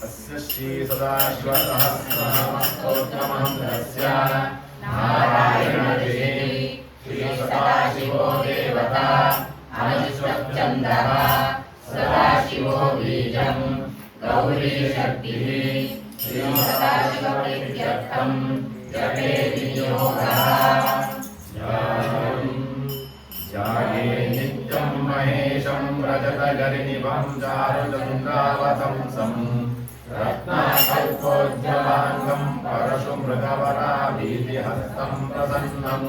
अस्य श्री सदाशिवसहस्रनामस्तोत्रमहं तस्य नारायणऋषिः श्री सदाशिवो देवता अनुष्वचन्दः सदाशिवो बीजं गौरी शक्तिः श्री सदाशिवप्रीत्यर्थं जपे विनियोगः जाये नित्यं महेशं रजतगरिनिभं चारुचन्द्रावतंसं रत्नाकल्पोज्ज्वलाङ्गं परशुमृगवराभीतिहस्तं प्रसन्नं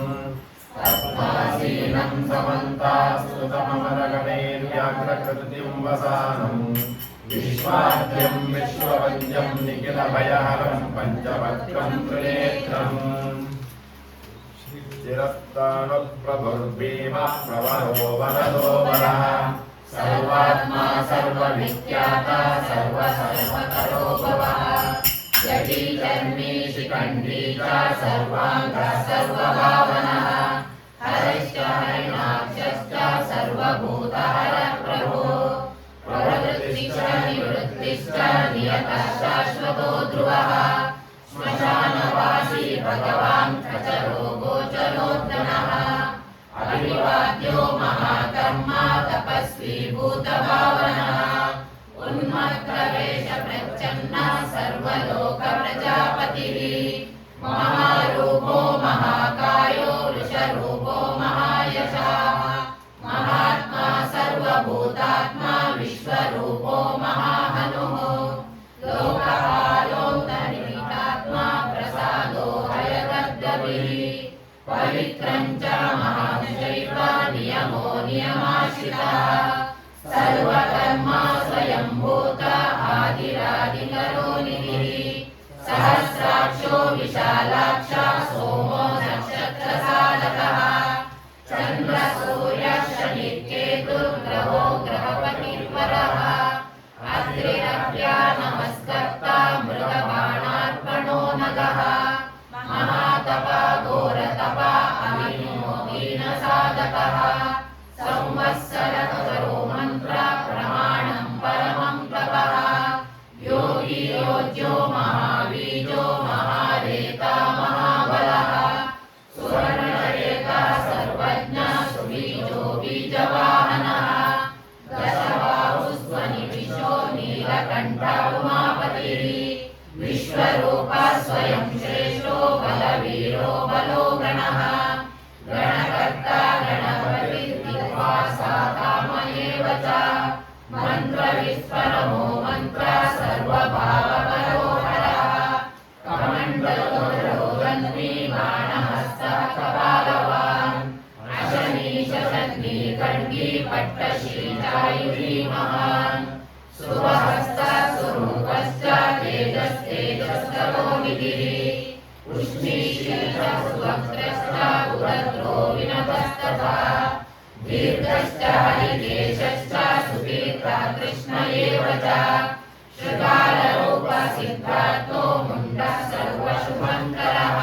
पद्मासीनं समन्तास्तुतममरगणैर्व्याघ्रकृतिं वसानं विश्वाद्यं विश्ववन्द्यं निखिलभयहरं पञ्चवक्त्रं त्रिनेत्रम् चिरस्तानुप्रभुर्भीमः प्रवरो वरदो वरः सर्वात्मा सर्वविख्याता सर्वकरो भवः जटी जन्मी शिखण्डी च सर्वाङ्गः सर्वभावनः हरश्च हरिणाक्षश्च सर्वभूतहरः प्रभो प्रवृत्तिश्च निवृत्तिश्च नियतः शाश्वतो ध्रुवः श्मशानवासी भगवान् खचरो गोचरोत्तमः अभिवाद्यो महाकर्मा तपस्वी भूतभावनः उन्मत्तवेष प्रच्छन्नः सर्वलोक प्रजापतिः महारूपो महाकायो वृषरूपो महायशः महात्मा सर्वभूतात्मा विश्वरूपो महाहनुः लोकपालो प्रसादो हयगद्गविः पवित्रं च महाशैव नियमो नियमाश्रितः सर्वकर्मा स्वयंभूत आदिरादिकरो निधिः सहस्राक्षो विशालाक्ष सोमो नक्षत्रसाधकः चन्द्रसूर्यः शनिर्केतुर्ग्रहो ग्रहपतिर्वरः अत्रिरव्या नमस्कर्ता मृगबाणार्पणो नगः महातपा घोरतपा अभिनो दीनसाधकः संवत्सरकरो मन्त्र प्रमाणं परमं तपः योगी योज्यो महाबीजो महारेता महाबलः सुवर्णरेता सर्वज्ञ सुबीजो बीजवाहनः दशबाहुस्वनिविशो नीलकण्ठ उमापतिः विश्वरूपः स्वयं श्रेष्ठो बलवीरो बलो गणः गणकर्ता गणपतिर्दिग्वासा कामयेव च मन्त्रविस्फरमो मन्त्रः सर्वभावपरो हरः कमण्डलो गन्वी बाणहस्तः कपालवान् अशनीशशग्नी खड्गी पट्टशीलायुधि महान् सुवहस्तः सुरूपश्च तेजस्तेजस्तवो निधिः उष्णीशीलः सुवक्त्रश्च उरद्रो विनतस्तथा दीर्घश्च हरिकेशश्च सुदीर्घः कृष्ण एव च शृगालरूपः सिद्धार्थो मुण्डः सर्वशुभङ्करः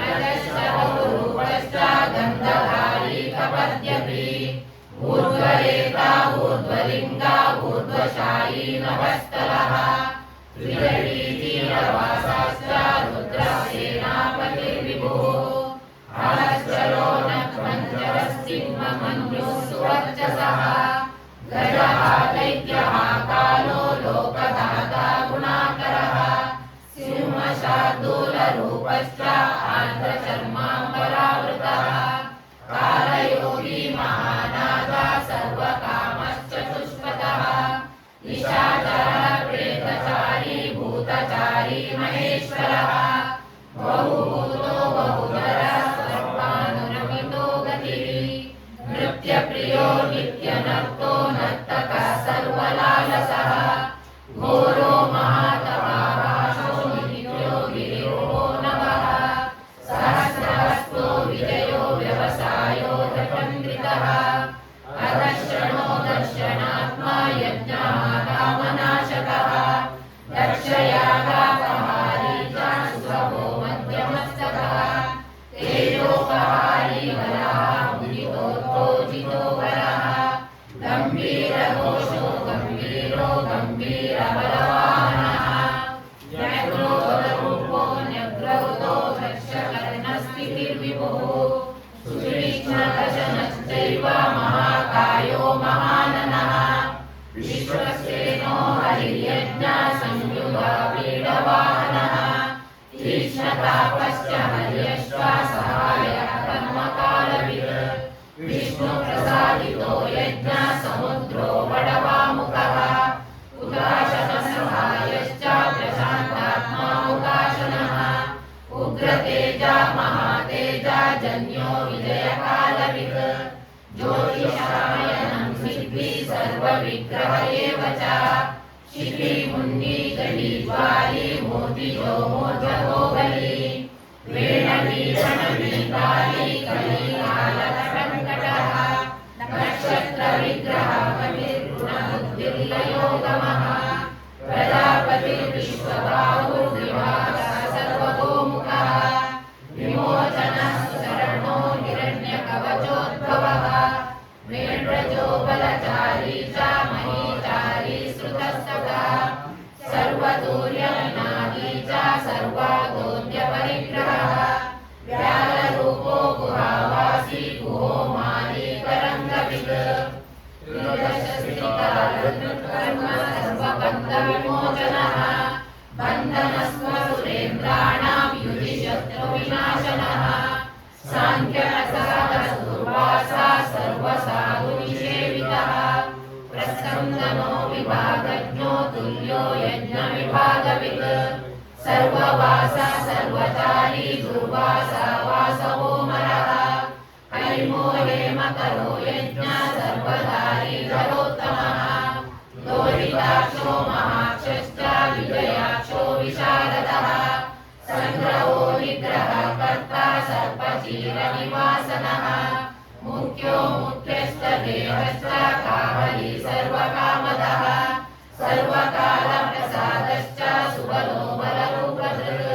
अजश्च बहुरूपश्च गन्धधारी कपद्यपि ऊर्ध्वरेता ऊर्ध्वलिङ्गा ऊर्ध्वशायी नभस्तरः त्रिजटीतीरवासाश्च रुद्रः सेनापतिर्विभुः हलश्चरो नक्पञ्चरस्सिंहमन्युः सुवर्चसः गजः दैत्यः कालो लोकदाता गुणाकरः सिंहशार्दूलरूपश्च आर्द्रचर्माम्बरावृतः कालयोगी महानादा सर्वकामश्चतुष्पदः निशाचरः प्रेतचारी भूतचारी महेश्वरः बहुभूतो बहुधरः सर्वानुरमितो गतिः नृत्यप्रियो नित्यनर्तो नर्तकः सर्वलालसः घोरो महातपाभाषो नित्यो गिरियो नवः सहस्रहस्तो विजयो व्यवसायो दण्डितः अदर्शनो दर्शनात्मा यज्ञः कामनाशकः दक्षयागापहारी च सुभगो मध्य यज्ञा संयुगा पीडवाहनः तीक्ष्णतापश्च हर्यश्च सहायः कर्मकालवित् विष्णुप्रसादितो यज्ञः समुद्रो वडवामुखः उदाशनसहायश्च प्रशान्तात्मा उदाशनः उग्रतेजा महातेजा जन्यो विजयकालवित् ज्योतिषायनं सिद्धि सर्वविग्रह एव च शिखी मुन्नी गली ज्वाली मोतिजो मोर्जगो बली वेणवीरणवीकाली कलिकालकटकटः नक्षत्रविग्रह कविर्गुणबुद्धिर्लयो गमः प्रजापतिर्विश्वबाहुर्विभागः सर्वतोमुखः विमोचनः शरणो हिरण्यकवचोद्भवः वेण्रजो बलचारी च महीचारी श्रुतस्तथा सर्वतुर्यविनादी च सर्वादोद्यपरिग्रहः व्यालरूपो गुहावासी गुहो मारीकरङ्गवित् त्रिदशश्रीकालकर्म सर्वबन्धविमोचनः बन्धनस्वसुरेन्द्राणां युधिशत्रुविनाशनः साङ्ख्यप्रसादसुर्वासा सर्वसाधुनिषेवितः प्रस्कन्दनो विभागज्ञो तुल्यो यज्ञविभागवित् सर्ववासा सर्वचारी दुर्वासा वासवोमरः हैमो हेमकरो यज्ञः सर्वधारी धरोत्तमः लोहिताक्षो महाक्षश्च विजयाक्षो विशारदः संग्रहो निग्रहकर्ता सर्पचीरनिवासनः मुख्यो मुख्यश्च देहश्च कामली सर्वकामदः सर्वकालप्रसादश्च सुबलो बलरूपधृक्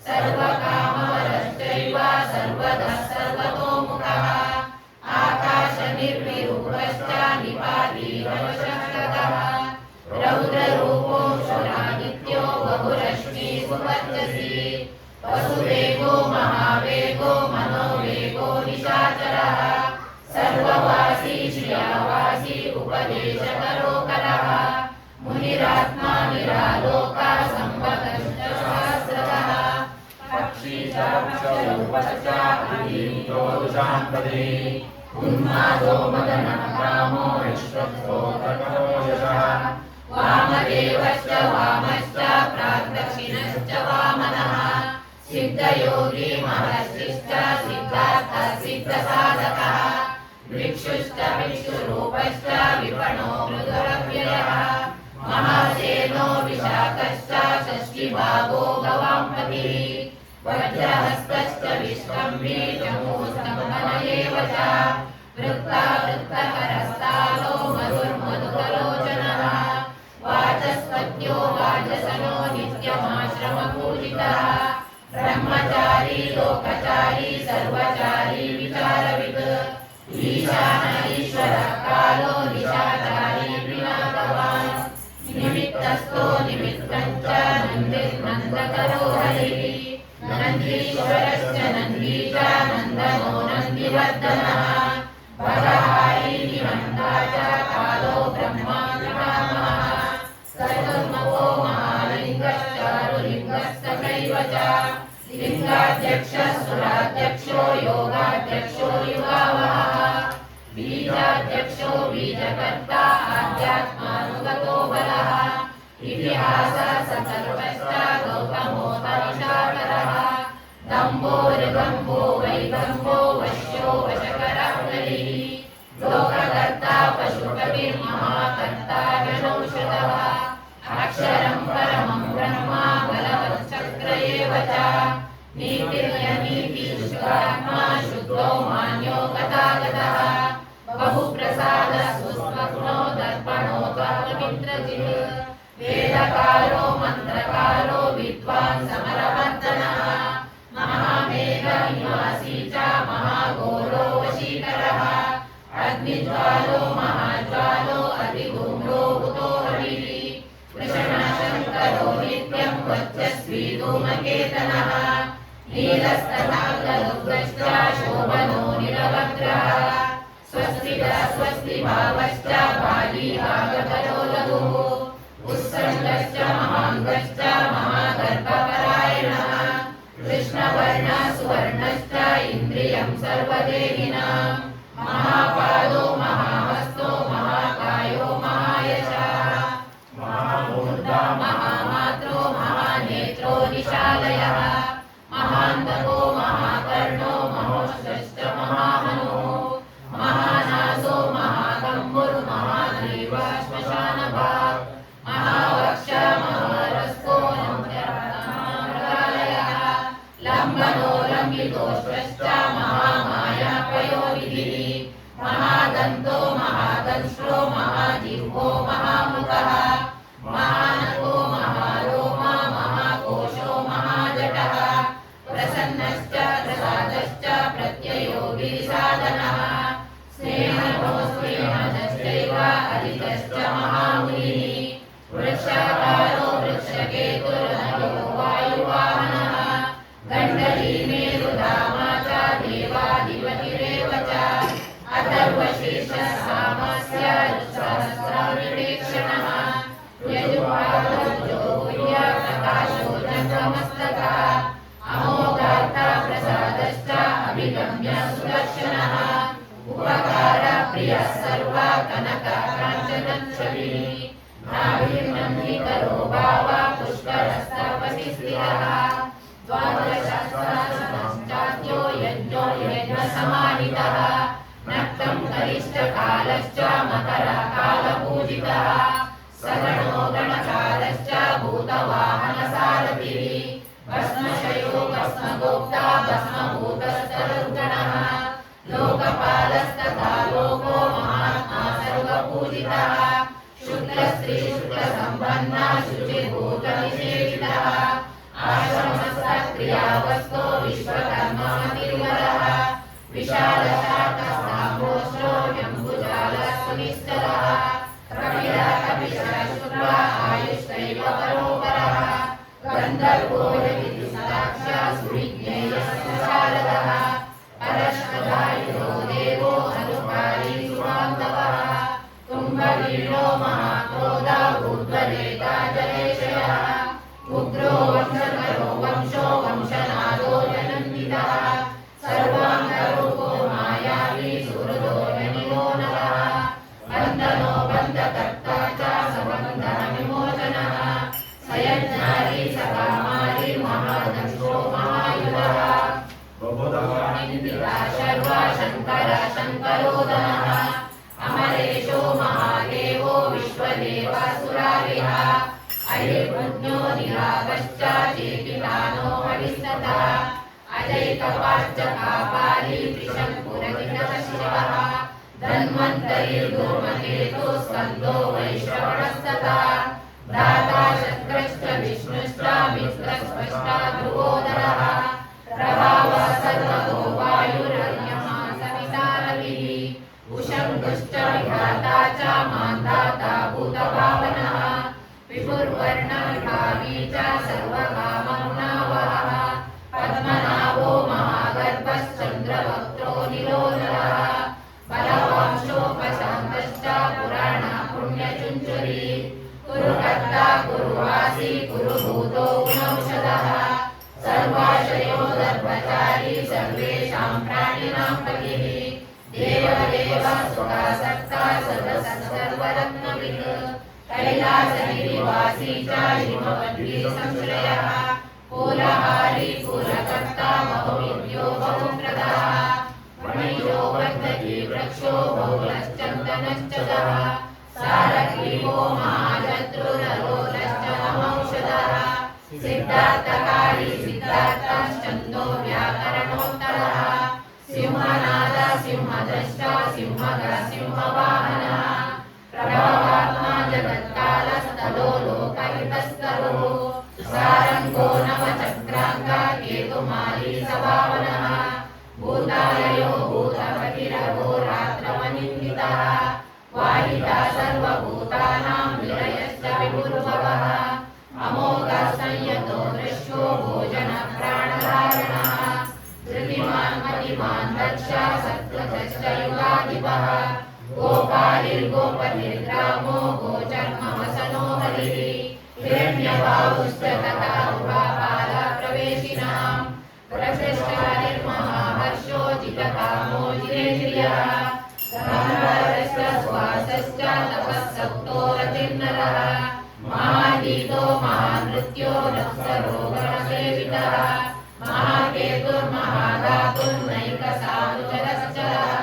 सर्वकामवरश्चैव सर्वतः सर्वतोमुखः आकाशनिर्विरूपश्च निपातीरवशक्तः रौद्ररूपो शुरादित्यो बहुरश्मि सुवर्चसी वसुवेगो महावेगो मनोवेगो निशाचरः सर्ववासी श्रियावासी उपदेशकरोकरः मुनिरात्मा निरालोका संवदश्च सहस्रतः पक्षीशाक्षरूपश्च अतीतो दुशाम्पदे उन्मादो मदनः कामो विश्वस्तोत्रकरो यशः वामदेवश्च वामश्च प्राग्दक्षिणश्च वामनः सिद्धयोगी महर्षिश्च सिद्धार्थः सिद्धसाधकः भिक्षुश्च भिक्षुरूपश्च विपणो मृदुरव्ययः महासेनो विशाखश्च षष्ठिभागो गवाम्पतिः वज्रहस्तश्च विष्कम्भी जम्बूस्तम्भन एव च वृत्तहरस्तालो मधुर्मधुकलोचनः वाचस्पत्यो वाजसनो नित्यमाश्रमपूजितः ब्रह्मचारी लोकचारी सर्वचारी विचारवित् ईशान ईश्वरः कालो निशाचारी विनाशवान् निमित्तस्थो निमित्तञ्च नन्दिर्नन्दकरो हरिः नन्दीश्वरश्च नन्दी च नन्दनो नन्दिवर्धनः भगहारी निमन्ता च कालो ब्रह्मा पितामहः सर्वमवो महालिङ्गश्चारुलिङ्गस्तथैव च लिङ्गाध्यक्षः सुराध्यक्षो योगाध्यक्षो युगावहः बीजाध्यक्षो बीजकर्ता आध्यात्मानुगतो बलः इतिहासः सकल्पश्च गौतमोपनिषाकरः दम्भो ऋगम्भो वैगम्भो वश्यो वशकरः बलिः लोककर्ता पशुपतिर्महाकर्ता गणौषधः अक्षरं परमं ब्रह्म बलवच्चक्र एव च नीतिर्यनीतिशुष्कात्मा शुद्धो मान्यो गतागतः बहुप्रसादः सुस्वप्नो दर्पणो त्वत्पवित्रजित् वेदकारो मन्त्रकारो विद्वान् समरवर्धनः महामेघनिवासी च महाघोरो वशीकरः अग्निज्वालो महाज्वालो अतिगुम्रो हुतो हरिः कृष्णशङ्करो नित्यं वर्चस्वी धूमकेतनः नीलस्तथाग्ररुद्रश्च शोभनो निरवग्रहः स्वस्तिभावश्च बाली भागकरो लघुः वत्सण्डश्च महाङ्गश्च महागर्भपरायणः कृष्णवर्णः सुवर्णश्च इन्द्रियं सर्वदेहिनां महापादो महाहस्तो महाकायो महायशः महामूर्धा महामात्रो महानेत्रो निशालयः महान्तको महाकर्णो महोश्च महाहनुः महानासो महाकम्बुर्महाग्रीव श्मशानभाग् महावक्ष महारस्तो महामृगालयः लम्बनो लम्बितोश्च महामाया पयोनिधिः महादन्तो महादंष्ट्रो महाजिह्वो महामुखः महानको महारोमा महाकोशो महाजटः प्रसन्नश्च प्रसादश्च प्रत्ययो गिरिसाधनः स्नेहनो स्नेहश्चैव अधिकश्च महामुनिः वृक्षकारो वृक्षकेतुर्नयो वायुवाहनः गण्डकी मेरुधामा च देवाधिपतिरेव च अथर्वशीर्षः सामस्य सहस्रावृणेक्षणः यजुर्वादो प्रकाशो चन्द्रमस्तकः अमोघार्था प्रसादश्च अभिगम्य सुदर्शनः उपकार प्रियः सर्वा कनक काञ्चनच्छविः नाभिर्नन्दिकरो भाव पुष्करस्तपसि स्थिरः द्वादशसहस्रांश्चाद्यो यज्ञो यज्ञसमाहितः नक्तं करिष्ठकालश्च मकरकालपूजितः सगणो गणकालश्च भूतवाहनसारथिः भस्मशयो भस्मगोप्ता भस्मभूतस्तरुगणः लोकपालस्तथा लोको महात्मा सर्वपूजितः शुक्लस्त्री शुक्लसम्पन्ना शुचिर्भूतनिषेवितः आश्रमस्थक्रियावस्तो विश्वकर्मातिर्वरः विशालशाकस्ताम्बोष्ठो जम्बुजालः सुनिश्चलः कपिलः कपिशः शुक्लः आयुष्टैव परोपरः गन्धर्वो यतिसाक्षा सुविज्ञेयः सुशारदः परश्वधायुधो देवो अनुकारी सुबान्धवः कुम्भवीरो महाक्रोधा ऊर्ध्वरेता जलेशयः उग्रो वंशकरो वंशो वंशनादो जनन्दितः सर्वाङ्गरूपो मायावी सुहृदो जनिलो नरः बन्धनो बन्धकर्ता च सबन्धविमोचनः सयज्ञारी सकामारी महादक्षो महायुधः बहुधा शर्वा शङ्कर शङ्करोदनः अमरेशो महादेवो विश्वदेवासुरारिः अहिर्मुज्ञो निरागश्च चेकितानो हरिस्ततः अजैकपाश्च कापाली त्रिशङ्कुरजितः शिवः धन्वन्तरिर्धूमकेतुः स्कन्दो वैश्रवणस्ततः भ्राता शक्रश्च विष्णुश्च मित्रस्पष्ट ध्रुवोदरः प्रभावः सर्वतो वायुरर्यमा सविता रविः उशङ्कुश्च विधाता च मान्धाता भूतभावनः विभुर्वर्णविभागी च सर्वकाममुनावहः पद्मनाभो महागर्भश्चन्द्रवक्त्रो निलोदरः बलवांशोपशान्तश्च पुराण पुण्यचुञ्चुरी कुरुकर्ता कुरुवासी कुरुभूतो गुणौषधः सर्वाश्रयो दर्भचारी सर्वेषां प्राणिनां पतिः देवदेवः सुखासक्ता सर्वरत्नवित् कैलासगिरिवासी च हिमवद्गिरिसंश्रयः कुलहारी कुलकर्ता बहुविद्यो बहुप्रदः वणिजो वर्धति वृक्षो बहुलश्चन्दनश्च दः सारग्रीवो महाशत्रुररोधश्च नमौषधः सिद्धार्थकारी सिद्धार्थश्चन्दो व्याकरणोत्तरः सिंहनाद सिंहदश्च सिंहगः सिंहवाहनः प्रभावात्मा जगत्कालस्थलो लोकहितस्तरुः सारङ्गो नवचक्राङ्गा केतुमाली सभावनः भूतालयो भूतपतिरवो रात्रमनिन्दितः वाहिता सर्वभूतानां विलयश्च विभुर्भवः अमोघः संयतो दृश्यो भोजनप्राणधारणः धृतिमान् मतिमान् दक्षा सत्त्वश्च युगाधिपः गोपालिर्गोपतिर्ग्रामो गोचर्मवसनो हरिः हिरण्यबाहुश्च तथा उपापालप्रवेशिनां प्रकृष्टानिर्महाहर्षो जितकामो जितेन्द्रियः गन्धर्वश्च सुवासश्च तपःसक्तो रतिर्नरः महागीतो महानृत्यो नक्सरोगणसेवितः महाकेतुर्महाधातुर्नैकसानुचरश्चरः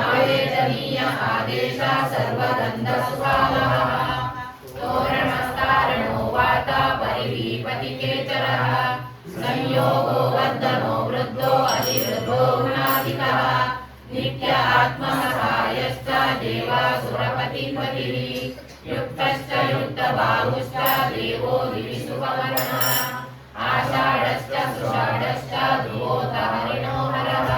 आवेदनीय आदेशः सर्वगन्धसुभावः तोरणस्तारणो वाता परिवीपतिकेचरः संयोगो वर्धनो वृद्धो अधिवृद्धो गुणाधिकः नित्य आत्मसहायश्च देवासुरपतिपतिः युक्तश्च युक्तबाहुश्च देवो दिविसुपवर्णः आषाढश्च सुषाढश्च ध्रुवोत हरिणो हरः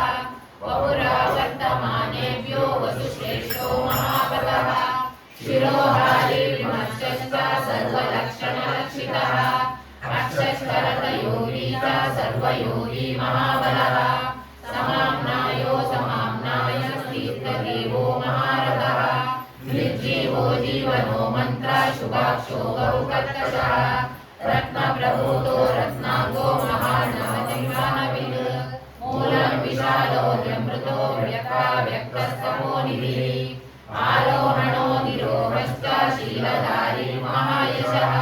वपुरा वर्तमानेभ्यो वसुश्रेष्ठो महाबलः शिरोहारी विमर्शश्च सर्वलक्षणलक्षितः अक्षरतयोगी च सर्वयोगी महाबलः समाम्नायो समाम्नाय तीर्थदेवो महारथः निर्जीवो जीवनो मन्त्र शुभाक्षो बहुकर्कशः रत्नप्रभूतो रत्नांगो महानवनिर्वाणविद् मूलं विशालोऽयमृतो व्यक्तस्तमो निधिः आरोहणो निरोहश्च शीलधारी महायशः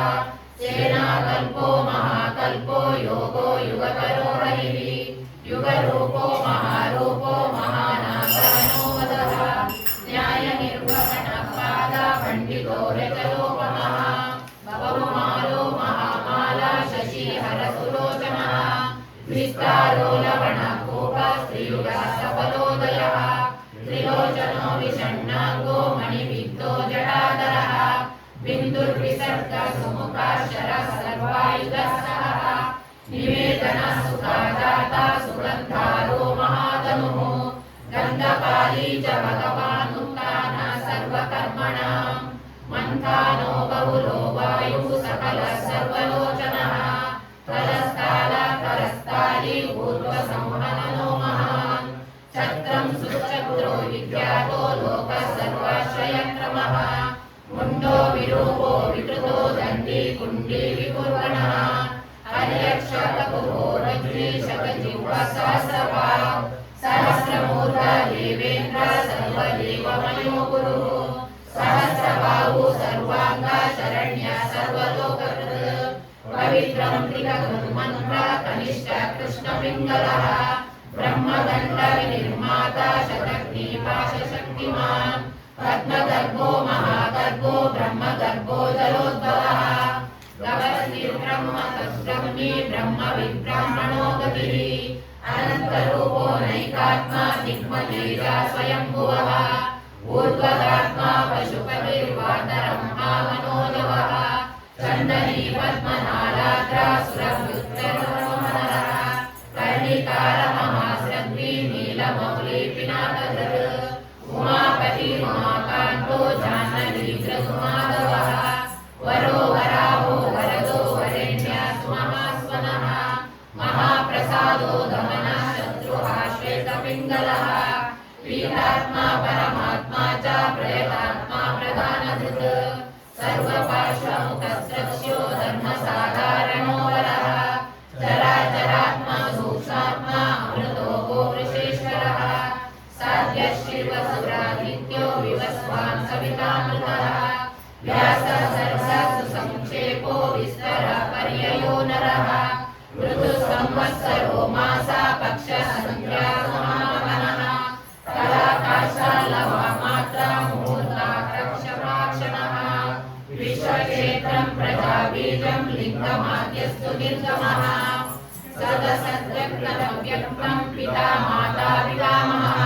सेनाकल्पो महाकल्पो योगो युगकरो हरिः युगरूपो महारूपो महानागानो वदः न्यायनिर्वहणपाद पण्डितो रचलोपमः बहुमालो महामाला शशिहरसुलोचनः विस्तारो लवणकोपः स्त्रीयुगः सफलोदयः त्रिलोचनो विषण्णाङ्गो मणिविद्धो जटाधरः बिन्दुर्विसर्गसुमुखाक्षरः सर्वायुधः निवेदनः सुखाजाता सुगन्धारो महातनुः गन्धकाली च भगवान् उत्थानः सर्वकर्मणां मन्थानो बहुलो वायुः सकलः सर्वलोचनः करस्ताली ऊर्ध्वसंहननो महान् छत्रं सुचक्रो विख्यातो लोकः सर्वाश्रयक्रमः मुण्डो विरूपो विकृतो दण्डी कुण्डी विकुर्वणः हर्यक्षककुरो रज्जुषकजिह्वः सहस्रपात् सहस्रमूर्धा देवेन्द्र सर्वदेवमयो गुरुः सहस्रबाहु सर्वाङ्गा शरण्य सर्वलोककृत् पवित्रं त्रिकगुरुमन्त्र कनिष्ठ कृष्णपिङ्गलः ब्रह्मदण्डविनिर्माता शतग्रीपाशशक्तिमान् पद्मगर्भो महागर्भो ब्रह्मगर्भो जलोद्भवः गवस्तिर्ब्रह्म तद्ब्रह्मी ब्रह्मविद्ब्राह्मणो गतिः अनन्तरूपो नैकात्मा दिग्मतेजा स्वयंभुवः ऊर्ध्वगात्मा पशुपतिर्वातरम्हा मनोजवः चन्दनी पद्मनालाद्रा सुरभृत्यर्मनरः कर्णिकार महास्रग्वी नीलमौली पिनाकधर उमापति उमाकान्तो जाह्नवी जगुमाधवः वरो वराहो वरदो वरेण्य सुमहास्वनः महाप्रसादो दमनः शत्रुः श्वेतपिङ्गलः पीतात्मा परमात्मा च प्रयतात्मा प्रधानधृत् सर्वपार्श्वमुखस्रक्ष्यो धर्मसाधारणो वरः चराचरात्मा सूक्ष्मात्मा अमृतो गोवृषेश्वरः साध्यः शिवसुरादित्यो विवस्वान् सवितामृतः व्यासः सर्गः सुसंक्षेपो विस्तरः पर्ययो नरः ऋतुसंवत्सरो मासा पक्षः संख्या समागमनः कलाकाशालवमात्रा मुहूर्ताक्षप्राक्षणः विश्वक्षेत्रं प्रजाबीजं लिङ्गमाद्यस्तु निर्गमः सदसद्व्यक्तं पिता माता पितामहः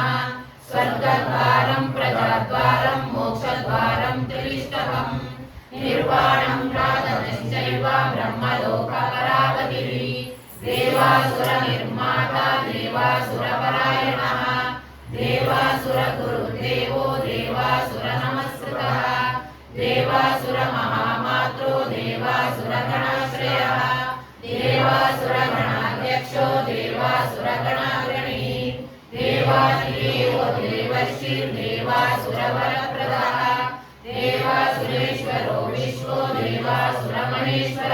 स्वर्गद्वारं प्रजाद्वारं मोक्षद्वारं त्रिविष्टकम् निर्वाणं प्रादनश्चैव ब्रह्मलोकपरागतिः देवासुरनिर्माता देवासुरपरायणः देवासुरगुरुदेवो देवासुरनमस्कृतः देवासुरमहामात्रो देवासुरगणाश्रयः देवासुरगणाध्यक्षो देवासुरगणाग्रणीः देवादिदेवो देवर्षिर्देवासुरवरप्रदः देवासुरेश्वरो विश्वो देवासुरमहेश्वरः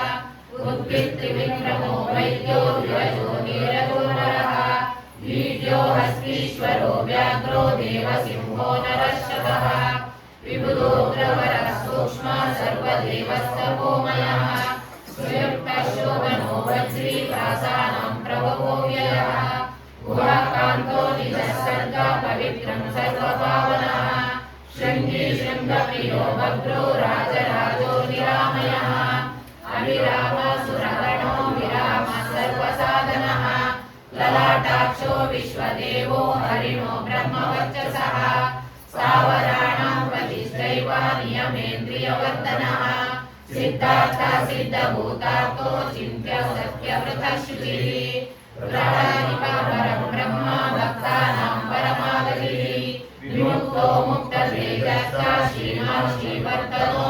उत्पत्तिविक्रमो वैद्यो विरजो नीरजोर्वरः वीर्यो हस्तीश्वरो व्याघ्रो देवसिंहो नरश्शतः विबुधोग्रवरः सूक्ष्मः सर्वदेवस्तपोमयः सुयुक्तः शोभनो वज्री प्रासानं प्रभवो व्ययः गुहाकान्तो निजः सर्गः पवित्रं सर्वपावनः शृङ्गी शृङ्गप्रियो भद्रो राजराजो निरामयः अभिरामसुरगणो विरामः सर्वसाधनः ललाटाक्षो विश्वदेवो हरिणो ब्रह्मवर्चसः स्थावराणां पतिश्चैव नियमेन्द्रियवर्धनः सिद्धार्थः सिद्धभूतार्थो चिन्त्य सत्यव्रतः शुचिः परं ब्रह्म भक्तानां परमागतिः विमुक्तो मुक्ततेजस्ः श्रीमान् श्रीवर्धनो